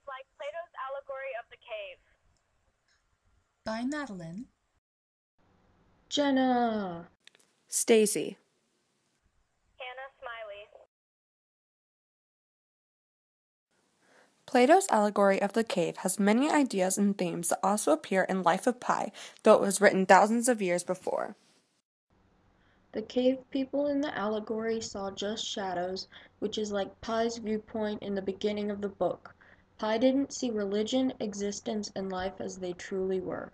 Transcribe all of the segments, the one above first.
like Plato's allegory of the cave. By Madeline. Jenna. Stacy. Hannah Smiley. Plato's allegory of the cave has many ideas and themes that also appear in Life of Pi, though it was written thousands of years before. The cave people in the allegory saw just shadows, which is like Pi's viewpoint in the beginning of the book. Pi didn't see religion, existence, and life as they truly were.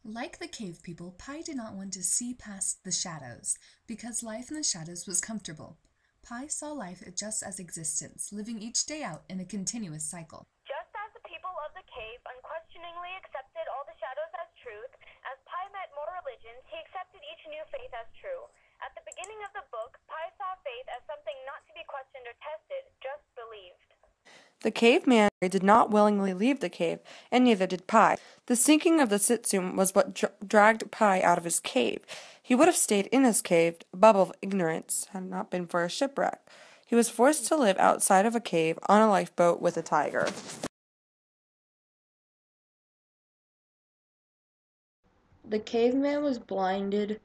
Like the cave people, Pi did not want to see past the shadows, because life in the shadows was comfortable. Pi saw life just as existence, living each day out in a continuous cycle. Just as the people of the cave unquestioningly accepted all the shadows as truth, as Pi met more religions, he accepted each new faith as true. At the beginning of the book, Pi saw faith as something not to be questioned or tested, just believed. The caveman did not willingly leave the cave, and neither did Pi. The sinking of the Sitsum was what dragged Pi out of his cave. He would have stayed in his cave, a bubble of ignorance, had it not been for a shipwreck. He was forced to live outside of a cave on a lifeboat with a tiger. The caveman was blinded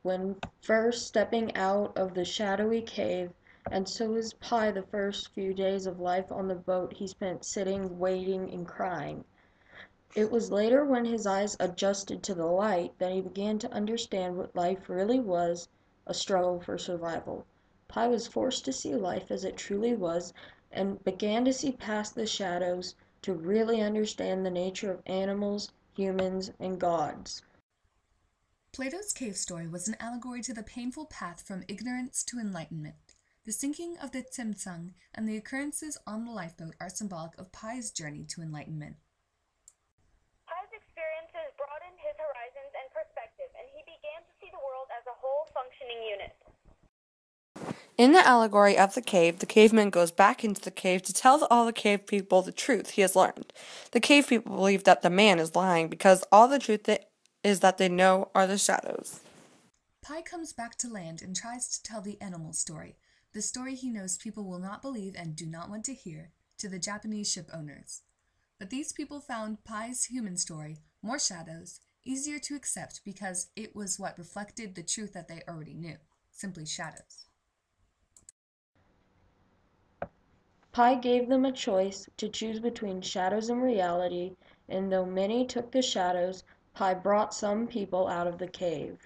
when first stepping out of the shadowy cave, and so was Pi the first few days of life on the boat he spent sitting, waiting, and crying. It was later when his eyes adjusted to the light that he began to understand what life really was, a struggle for survival. Pi was forced to see life as it truly was and began to see past the shadows to really understand the nature of animals, humans, and gods. Plato's cave story was an allegory to the painful path from ignorance to enlightenment. The sinking of the Tsimtsang and the occurrences on the lifeboat are symbolic of Pi's journey to enlightenment. Pi's experiences broadened his horizons and perspective, and he began to see the world as a whole functioning unit. In the allegory of the caveman goes back into the cave to tell all the cave people the truth he has learned. The cave people believe that the man is lying because all the truth is that they know are the shadows. Pi comes back to land and tries to tell the animal story, the story he knows people will not believe and do not want to hear, to the Japanese ship owners. But these people found Pi's human story, more shadows, easier to accept because it was what reflected the truth that they already knew, simply shadows. Pi gave them a choice to choose between shadows and reality, and though many took the shadows, Pi brought some people out of the cave.